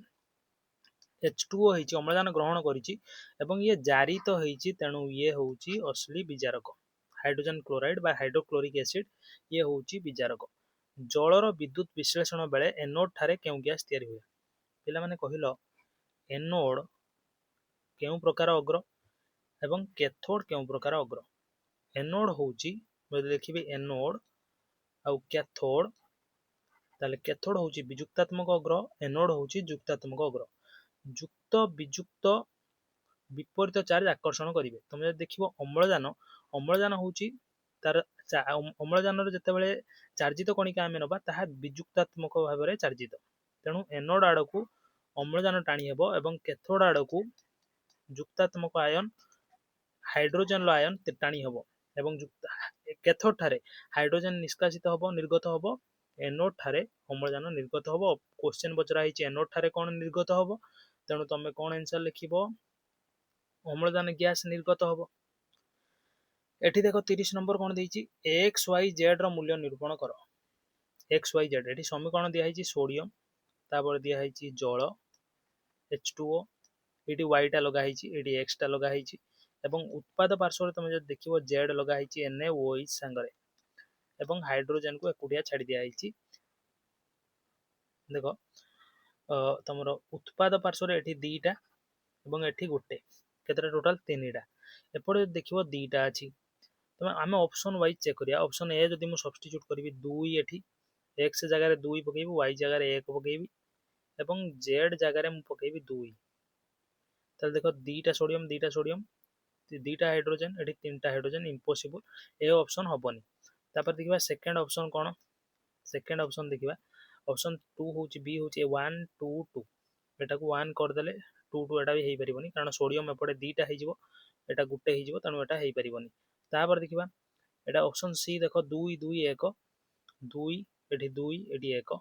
H2O ହେଇଛି ଅମ୍ଳଜାନ ଗ୍ରହଣ କରିଛି ଏବଂ ଇଏ ଜାରିତ ହେଇଛି, ତେଣୁ ଇଏ ହେଉଛି ଅଶ୍ଳୀ ବିଜାରକ। ହାଇଡ୍ରୋଜେନ କ୍ଲୋରାଇଡ୍ ବା ହାଇଡ୍ରୋକ୍ଲୋରିକ୍ ଏସିଡ୍ ଇଏ ହେଉଛି ବିଜାରକ। ଜଳର ବିଦ୍ୟୁତ ବିଶ୍ଳେଷଣ ବେଳେ ଏନୋଡ୍ ଠାରେ କେଉଁ ଗ୍ୟାସ୍ ତିଆରି ହୁଏ? ପିଲାମାନେ କହିଲ ଏନୋଡ୍ କେଉଁ ପ୍ରକାର ଅଗ୍ର ଏବଂ କ୍ୟାଥୋଡ୍ କେଉଁ ପ୍ରକାର ଅଗ୍ର? ଏନୋଡ୍ ହେଉଛି, ଯଦି ଦେଖିବି ଏନୋଡ୍ ଆଉ କ୍ୟାଥୋଡ୍, ତାହେଲେ କ୍ୟାଥୋଡ୍ ହେଉଛି ବିଯୁକ୍ତାତ୍ମକ ଅଗ୍ର, ଏନୋଡ୍ ହେଉଛି ଯୁକ୍ତାତ୍ମକ ଅଗ୍ର। ଯୁକ୍ତ ବିଯୁକ୍ତ ବିପରୀତ ଚାର୍ଜ ଆକର୍ଷଣ କରିବେ। ତମେ ଯଦି ଦେଖିବ ଅମ୍ଳଜାନ ହେଉଛି ତାର ଅମ୍ଳଜାନର ଯେତେବେଳେ ଚାର୍ଜିତ କଣିକା ଆମେ ନେବା ତାହା ବିଯୁକ୍ତାତ୍ମକ ଭାବରେ ଚାର୍ଜିତ, ତେଣୁ ଏନୋଡ୍ ଆଡକୁ ଅମ୍ଳଜାନ ଟାଣି ହେବ ଏବଂ କ୍ୟାଥୋଡ୍ ଆଡକୁ ଯୁକ୍ତାତ୍ମକ ଆୟନ ହାଇଡ୍ରୋଜେନର ଆୟନ ଟାଣି ହେବ ଏବଂ କ୍ୟାଥୋଡ୍ ଠାରେ ହାଇଡ୍ରୋଜେନ ନିଷ୍କାସିତ ହେବ, ନିର୍ଗତ ହେବ, ଏନୋଡ୍ ଠାରେ ଅମ୍ଳଜାନ ନିର୍ଗତ ହେବ। କ୍ୱେଶ୍ଚନ ପଚରା ହେଇଛି ଏନୋଡ୍ ଠାରେ କଣ ନିର୍ଗତ ହେବ, ତେଣୁ ତମେ କଣ ଆନ୍ସର ଲେଖିବ? ଅମ୍ଳଜାନ ଗ୍ୟାସ୍ ନିର୍ଗତ ହେବ। ଏଠି ଦେଖ 30 ନମ୍ବର କଣ ଦେଇଛି, ଏକ୍ସ ୱାଇ ଜେଡ୍ ର ମୂଲ୍ୟ ନିରୂପଣ କର। ଏକ୍ସ ୱାଇ ଜେଡ୍, ଏଠି ସମୀକରଣ ଦିଆହେଇଛି ସୋଡିୟମ, ତାପରେ ଦିଆହେଇଛି ଜଳ H2O, ଏଠି ୱାଇ ଟା ଲଗା ହେଇଛି, ଏଠି ଏକ୍ସ ଟା ଲଗା ହେଇଛି ଏବଂ ଉତ୍ପାଦ ପାର୍ଶ୍ୱରେ ତମେ ଯଦି ଦେଖିବ ଜେଡ୍ ଲଗା ହେଇଛି NaOH ସାଙ୍ଗରେ ଏବଂ ହାଇଡ୍ରୋଜେନକୁ ଏକୁଟିଆ ଛାଡି ଦିଆହେଇଛି। ଦେଖ ତମର ଉତ୍ପାଦ ପାର୍ଶ୍ୱରେ ଏଠି ଦିଟା ଏବଂ ଏଠି ଗୋଟେ, କେତେଟା ଟୋଟାଲ? ତିନିଟା। ଏପଟେ ଯଦି ଦେଖିବ ଦିଟା ଅଛି, ତମେ ଆମେ ଅପସନ ୱାଇଜ ଚେକ୍ କରିବା। ଅପସନ ଏ ଯଦି ମୁଁ ସବଷ୍ଟିଚ୍ୟୁଟ କରିବି 2, ଏଠି ଏକ୍ସ ଜାଗାରେ 2 ପକେଇବି, ୱାଇ ଜାଗାରେ 1 ପକେଇବି ଏବଂ ଜେଡ୍ ଜାଗାରେ ମୁଁ ପକେଇବି 2, ତାହେଲେ ଦେଖ ଦିଟା ସୋଡିୟମ, ଦିଟା ହାଇଡ୍ରୋଜେନ, ଏଠି ତିନିଟା ହାଇଡ୍ରୋଜେନ, ଇମ୍ପସିବଲ, ଏ ଅପସନ ହବନି। ତାପରେ ଦେଖିବା ସେକେଣ୍ଡ ଅପସନ କଣ? ସେକେଣ୍ଡ ଅପସନ ଦେଖିବା, ଅପସନ 2 ହେଉଛି B ହେଉଛି 1 2 2, ଏଟାକୁ 1 କରିଦେଲେ 2 2 ଏଟା ବି ହେଇପାରିବନି, କାରଣ ସୋଡିୟମ ଏପଟେ ଦିଟା ହେଇଯିବ, ଏଟା ଗୋଟେ ହେଇଯିବ, ତେଣୁ ଏଟା ହେଇପାରିବନି। ତାପରେ ଦେଖିବା ଏଟା ଅପସନ ସି, ଦେଖ 2 2 1 2, ଏଠି 2 ଏଠି 1,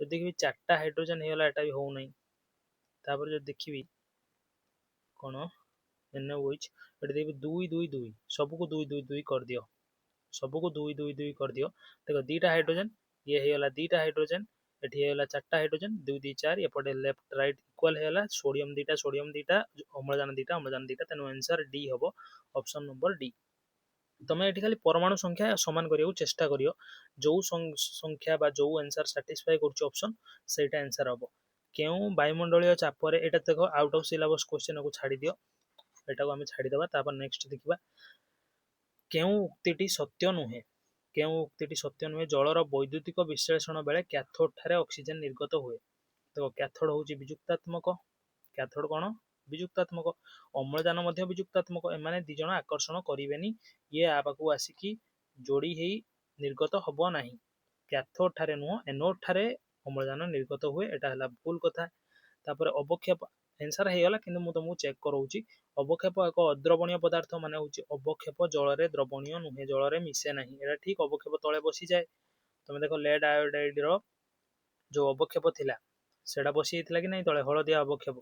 ଯଦି ଦେଖିବି 4ଟା ହାଇଡ୍ରୋଜେନ ହେଇଗଲା, ଏଟା ବି ହଉନାହିଁ। ତାପରେ ଯଦି ଦେଖିବି କଣ NaOH, ଏଠି ଦେଖିବି 2 2 2, ସବୁକୁ 2 2 2 କରିଦିଅ, ସବୁକୁ 2 2 2 କରିଦିଅ। ଦେଖ ଦିଟା ହାଇଡ୍ରୋଜେନ, ଇଏ ହେଇଗଲା ଦିଟା ହାଇଡ୍ରୋଜେନ, ଏଠି ହେଇଗଲା 4ଟା ହାଇଡ୍ରୋଜେନ, 2 2 4, ଏପଟେ ଲେଫ୍ଟ ରାଇଟ୍ ଇକ୍ୱାଲ ହେଇଗଲା, ସୋଡିୟମ ଦିଟା, ଅମ୍ଳଜାନ ଦିଟା, ତେଣୁ ଆନ୍ସର ଡି ହବ, ଅପସନ ନମ୍ବର ଡି। ତମେ ଏଠି ଖାଲି ପରମାଣୁ ସଂଖ୍ୟା ସମାନ କରିବାକୁ ଚେଷ୍ଟା କରିବ, ଯୋଉ ସଂଖ୍ୟା ବା ଯୋଉ ଆନ୍ସର ସାଟିସ୍ଫାଇ କରୁଛି ଅପସନ, ସେଇଟା ଆନ୍ସର ହବ। କେଉଁ ବାୟୁମଣ୍ଡଳୀୟ ଚାପରେ, ଏଇଟା ଦେଖ ଆଉଟ ଅଫ ସିଲାବସ କ୍ୱେଶ୍ଚନକୁ ଛାଡି ଦିଅ, ଏଟାକୁ ଆମେ ଛାଡିଦେବା। ତାପରେ ନେକ୍ସଟ ଦେଖିବା, କେଉଁ ଉକ୍ତିଟି ସତ୍ୟ ନୁହେଁ? କେଉଁ ଉକ୍ତିଟି ସତ୍ୟ ନୁହେଁ? ଜଳର ବୈଦ୍ୟୁତିକ ବିଶ୍ଳେଷଣ ବେଳେ କ୍ୟାଥୋଡ ଠାରେ ଅକ୍ସିଜେନ ନିର୍ଗତ ହୁଏ। ଦେଖ କ୍ୟାଥୋଡ ହେଉଛି ବିଯୁକ୍ତାତ୍ମକ, କ୍ୟାଥୋଡ କଣ? ବିଯୁକ୍ତାତ୍ମକ। ଅମ୍ଳଜାନ ମଧ୍ୟ ବିଯୁକ୍ତାତ୍ମକ, ଏମାନେ ଦି ଜଣ ଆକର୍ଷଣ କରିବେନି, ଇଏ ଆ ପାଖକୁ ଆସିକି ଯୋଡି ହେଇ ନିର୍ଗତ ହବ ନାହିଁ। କ୍ୟାଥୋଡ ଠାରେ ନୁହଁ, ଏନୋଡ ଠାରେ ଅମ୍ଳଜାନ ନିର୍ଗତ ହୁଏ, ଏଟା ହେଲା ଭୁଲ କଥା। ତାପରେ ଅବକ୍ଷେପ, ଆନ୍ସର ହେଇଗଲା କିନ୍ତୁ ମୁଁ ତମକୁ ଚେକ୍ କରଉଛି। ଅବକ୍ଷେପ ଏକ ଅଦ୍ରବଣୀୟ ପଦାର୍ଥ, ମାନେ ହଉଛି ଅବକ୍ଷେପ ଜଳରେ ଦ୍ରବଣୀୟ ନୁହେଁ, ଜଳରେ ମିଶେ ନାହିଁ, ଏଟା ଠିକ ଅବକ୍ଷେପ ତଳେ ବସିଯାଏ। ତମେ ଦେଖ ଲେଡ୍ ଆୟୋଡାଇଡ୍ ର ଯୋଉ ଅବକ୍ଷେପ ଥିଲା, ସେଟା ବସି ଯାଇଥିଲା କି ନାଇଁ ତଳେ, ହଳଦିଆ ଅବକ୍ଷେପ।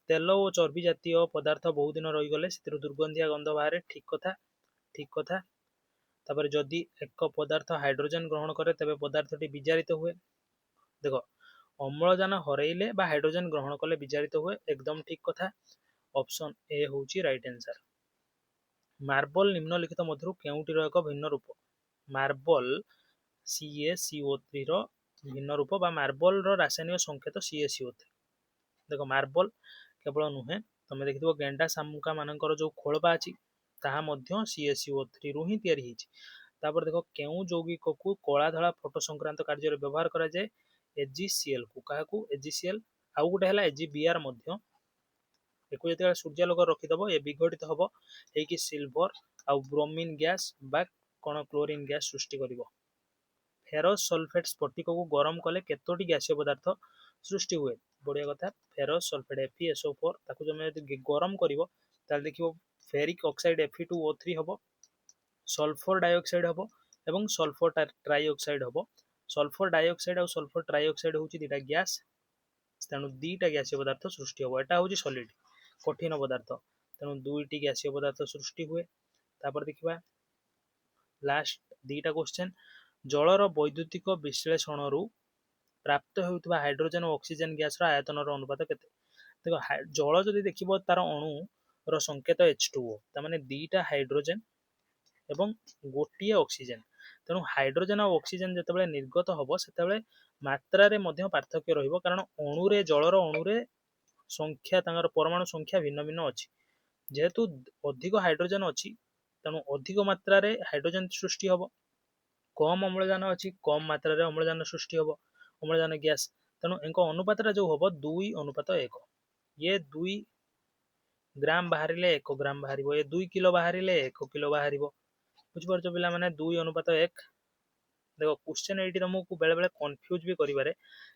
ତେଲ ଓ ଚର୍ବି ଜାତୀୟ ପଦାର୍ଥ ବହୁ ଦିନ ରହିଗଲେ ସେଥିରୁ ଦୁର୍ଗନ୍ଧିଆ ଗନ୍ଧ ବାହାରେ, ଠିକ କଥା, ଠିକ କଥା। ତାପରେ ଯଦି ଏକ ପଦାର୍ଥ ହାଇଡ୍ରୋଜେନ ଗ୍ରହଣ କରେ ତେବେ ପଦାର୍ଥଟି ବିଜାରିତ ହୁଏ। ଦେଖ ଅମ୍ଳଜାନ ହରେଇଲେ ବା ହାଇଡ୍ରୋଜେନ ଗ୍ରହଣ କଲେ ବିଜାରିତ ହୁଏ, ଏକଦମ ଠିକ କଥା, ଅପସନ ଏ ହେଉଛି ରାଇଟ ଆନ୍ସର। ମାର୍ବଲ ନିମ୍ନଲିଖିତ ମଧ୍ୟରୁ କେଉଁଟିର ଏକ ଭିନ୍ନ ରୂପ? ମାର୍ବଲ CaCO3 ର ଭିନ୍ନ ରୂପ ବା ମାର୍ବଲର ରାସାୟନିକ ସଂକେତ CaCO3। ଦେଖ ମାର୍ବଲ କେବଳ ନୁହେଁ, ତମେ ଦେଖିଥିବ ଗେଣ୍ଡା ଶାମୁକା ମାନଙ୍କର ଯୋଉ ଖୋଳପା ଅଛି, ତାହା ମଧ୍ୟ CaCO3 ରୁ ହିଁ ତିଆରି ହେଇଛି। ତାପରେ ଦେଖ କେଉଁ ଯୌଗିକକୁ କଳା ଧଳା ଫଟୋ ସଂକ୍ରାନ୍ତ କାର୍ଯ୍ୟରେ ବ୍ୟବହାର କରାଯାଏ? AgCl କୁ। କାହାକୁ? AgCl। ଆଉ ଗୋଟେ ହେଲା AgBr ମଧ୍ୟ। ଏକୁ ଯେତେବେଳେ ସୂର୍ଯ୍ୟାଲୋକ ରଖିଦବ, ଏ ବିଘଟିତ ହବ ହେଇକି ସିଲଭର ଆଉ ବ୍ରୋମିନ ଗ୍ୟାସ ବା କଣ କ୍ଲୋରିନ ଗ୍ୟାସ ସୃଷ୍ଟି କରିବ। ଫେରସ ସଲଫେଟ ସ୍ଫଟିକକୁ ଗରମ କଲେ କେତୋଟି ଗ୍ୟାସୀୟ ପଦାର୍ଥ ସୃଷ୍ଟି ହୁଏ? ବଢିଆ କଥା, ଫେରସ ସଲଫେଟ FeSO4, ତାକୁ ତମେ ଯଦି ଗରମ କରିବ ତାହେଲେ ଦେଖିବ ଫେରିକ ଅକ୍ସାଇଡ Fe2O3 ହବ, ସଲଫର ଡାଇଅକ୍ସାଇଡ ହବ ଏବଂ ସଲଫର ଟ୍ରାଇଅକ୍ସାଇଡ ହବ। ସଲଫର ଡାଇଅକ୍ସାଇଡ ଆଉ ସଲଫର ଟ୍ରାଇଅକ୍ସାଇଡ ହେଉଛି ଦିଟା ଗ୍ୟାସ, ତେଣୁ ଦିଟା ଗ୍ୟାସୀୟ ପଦାର୍ଥ ସୃଷ୍ଟି ହବ। ଏଟା ହେଉଛି ସଲିଡ, କଠିନ ପଦାର୍ଥ, ତେଣୁ ଦୁଇଟି ଗ୍ୟାସୀୟ ପଦାର୍ଥ ସୃଷ୍ଟି ହୁଏ। ତାପରେ ଦେଖିବା ଲାଷ୍ଟ ଦିଟା କ୍ୱେଶ୍ଚନ, ଜଳର ବୈଦ୍ୟୁତିକ ବିଶ୍ଳେଷଣରୁ ପ୍ରାପ୍ତ ହେଉଥିବା ହାଇଡ୍ରୋଜେନ ଓ ଅକ୍ସିଜେନ ଗ୍ୟାସର ଆୟତନର ଅନୁପାତ କେତେ? ଦେଖ ଜଳ ଯଦି ଦେଖିବ ତାର ଅଣୁର ସଂକେତ H2O, ତା ମାନେ ଦିଟା ହାଇଡ୍ରୋଜେନ ଏବଂ ଗୋଟିଏ ଅକ୍ସିଜେନ। ତେଣୁ ହାଇଡ୍ରୋଜେନ ଆଉ ଅକ୍ସିଜେନ ଯେତେବେଳେ ନିର୍ଗତ ହବ ସେତେବେଳେ ମାତ୍ରାରେ ମଧ୍ୟ ପାର୍ଥକ୍ୟ ରହିବ, କାରଣ ଜଳର ଅଣୁରେ ସଂଖ୍ୟା, ତାଙ୍କର ପରମାଣୁ ସଂଖ୍ୟା ଭିନ୍ନ ଭିନ୍ନ ଅଛି। ଯେହେତୁ ଅଧିକ ହାଇଡ୍ରୋଜେନ ଅଛି ତେଣୁ ଅଧିକ ମାତ୍ରାରେ ହାଇଡ୍ରୋଜେନ ସୃଷ୍ଟି ହବ, କମ ଅମ୍ଳଜାନ ଅଛି କମ ମାତ୍ରାରେ ଅମ୍ଳଜାନ ସୃଷ୍ଟି ହବ, ଅମ୍ଳଜାନ ଗ୍ୟାସ। ତେଣୁ ଏଙ୍କ ଅନୁପାତଟା ଯୋଉ ହବ 2:1। ଇଏ 2 ଗ୍ରାମ ବାହାରିଲେ 1 ଗ୍ରାମ ବାହାରିବ, ଏ 2 କିଲୋ ବାହାରିଲେ 1 କିଲୋ ବାହାରିବ। ବୁଝିପାରୁଛ ପିଲାମାନେ? 2:1। ଦେଖ କ୍ୱେଶ୍ଚନ ଏଇଠି ତମକୁ ବେଳେ ବେଳେ କନଫ୍ୟୁଜ ବି କରିବାରେ,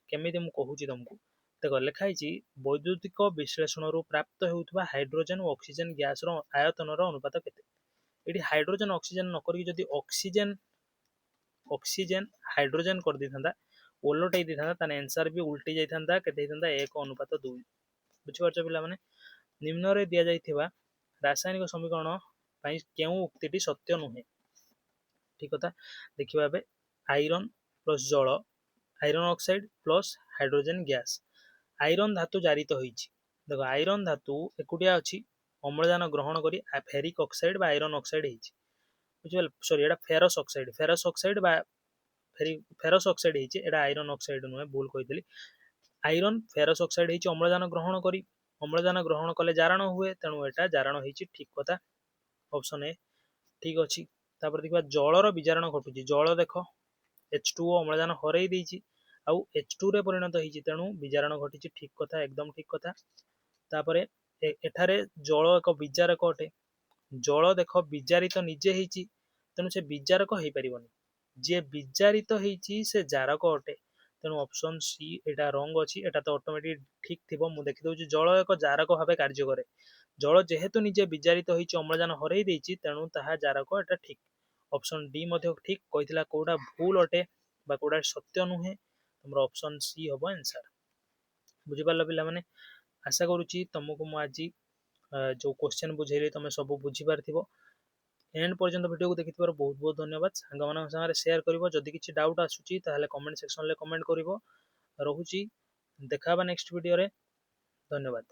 କେମିତି ମୁଁ କହୁଛି ତମକୁ। ଦେଖ ଲେଖା ହେଇଛି ବୈଦ୍ୟୁତିକ ବିଶ୍ଳେଷଣରୁ ପ୍ରାପ୍ତ ହେଉଥିବା ହାଇଡ୍ରୋଜେନ ଓ ଅକ୍ସିଜେନ ଗ୍ୟାସର ଆୟତନର ଅନୁପାତ କେତେ? ଏଠି ହାଇଡ୍ରୋଜେନ ଅକ୍ସିଜେନ ନ କରିକି ଯଦି ଅକ୍ସିଜେନ ହାଇଡ୍ରୋଜେନ କରିଦେଇଥାନ୍ତା, ଓଲଟେଇ ଦେଇଥାନ୍ତା, ତାହେଲେ ଆନ୍ସର ବି ଉଲ୍ଟି ଯାଇଥାନ୍ତା, କେତେ ହେଇଥାନ୍ତା? 1:2। ବୁଝିପାରୁଛ ପିଲାମାନେ? ନିମ୍ନରେ ଦିଆଯାଇଥିବା ରାସାୟନିକ ସମୀକରଣ ପାଇଁ କେଉଁ ଉକ୍ତିଟି ସତ୍ୟ ନୁହେଁ? ଠିକ କଥା। ଦେଖିବା ଏବେ, ଆଇରନ୍ ପ୍ଲସ୍ ଜଳ, iron oxide plus hydrogen gas. Iron ଧାତୁ ଜାରିତ ହୋଇଛି। ଦେଖ ଆଇରନ୍ ଧାତୁ ଏକୁଟିଆ ଅଛି, ଅମ୍ଳଜାନ ଗ୍ରହଣ କରି ଫେରିକ ଅକ୍ସାଇଡ ବା ଆଇରନ୍ ଅକ୍ସାଇଡ ହେଇଛି। ବୁଝିପାରିଲ? ସରି, ଏଟା ଫେରସ୍ ଅକ୍ସାଇଡ ବା ଫେରସ୍ ଅକ୍ସାଇଡ ହେଇଛି, ଏଟା ଆଇରନ୍ ଅକ୍ସାଇଡ ନୁହେଁ, ଭୁଲ କହିଥିଲି। ଆଇରନ୍ ଫେରସ୍ ଅକ୍ସାଇଡ ହେଇଛି ଅମ୍ଳଜାନ ଗ୍ରହଣ କରି, ଅମ୍ଳଜାନ ଗ୍ରହଣ କଲେ ଜାରଣ ହୁଏ, ତେଣୁ ଏଟା ଜାରଣ ହେଇଛି। ଠିକ କଥା, ଅପସନ ଏ ଠିକ ଅଛି। ତାପରେ ଦେଖିବା ଜଳର ବିଜାରଣ ଘଟୁଛି। ଜଳ ଦେଖ H2O ଅମ୍ଳଜାନ ହରେଇ ଦେଇଛି ଆଉ H2 ରେ ପରିଣତ ହେଇଛି, ତେଣୁ ବିଜାରଣ ଘଟିଛି। ଠିକ କଥା, ଏକଦମ ଠିକ କଥା। ତାପରେ ଏଠାରେ ଜଳ ଏକ ବିଜାରକ ଅଟେ। ଜଳ ଦେଖ ବିଜାରିତ ନିଜେ ହେଇଛି, ତେଣୁ ସେ ବିଜାରକ ହେଇପାରିବନି। ଯିଏ ବିଜାରିତ ହେଇଛି ସେ ଜାରକ ଅଟେ। ତେଣୁ ଅପସନ ସି ଏଟା ରଙ୍ଗ ଅଛି, ଏଟା ତ ଅଟୋମେଟିକ ଠିକ ଥିବ। ମୁଁ ଦେଖିଦଉଛି, ଜଳ ଏକ ଜାରକ ଭାବେ କାର୍ଯ୍ୟ କରେ। ଜଳ ଯେହେତୁ ନିଜେ ବିଜାରିତ ହେଇଛି, ଅମ୍ଳଜାନ ହରେଇ ଦେଇଛି, ତେଣୁ ତାହା ଜାରକ। ଏଟା ଠିକ। ଅପସନ ଡି ମଧ୍ୟ ଠିକ କହିଥିଲା। କୋଉଟା ଭୁଲ ଅଟେ ବା କୋଉଟା ସତ୍ୟ ନୁହେଁ, ତମର ଅପସନ ସି ହବ ଆନ୍ସର। ବୁଝିପାରିଲ ପିଲାମାନେ? ଆଶା କରୁଛି ତମକୁ ମୁଁ ଆଜି ଯୋଉ କ୍ୱେଶ୍ଚନ ବୁଝେଇଲି ତମେ ସବୁ ବୁଝିପାରିଥିବ। ଏଣ୍ଡ ପର୍ଯ୍ୟନ୍ତ ଭିଡ଼ିଓକୁ ଦେଖିଥିବାରୁ ବହୁତ ବହୁତ ଧନ୍ୟବାଦ। ସାଙ୍ଗମାନଙ୍କ ସାଙ୍ଗରେ ସେୟାର କରିବ। ଯଦି କିଛି ଡାଉଟ୍ ଆସୁଛି ତାହେଲେ କମେଣ୍ଟ ସେକ୍ସନରେ କମେଣ୍ଟ କରିବ। ରହୁଛି, ଦେଖା ହେବା ନେକ୍ସଟ ଭିଡ଼ିଓରେ। ଧନ୍ୟବାଦ।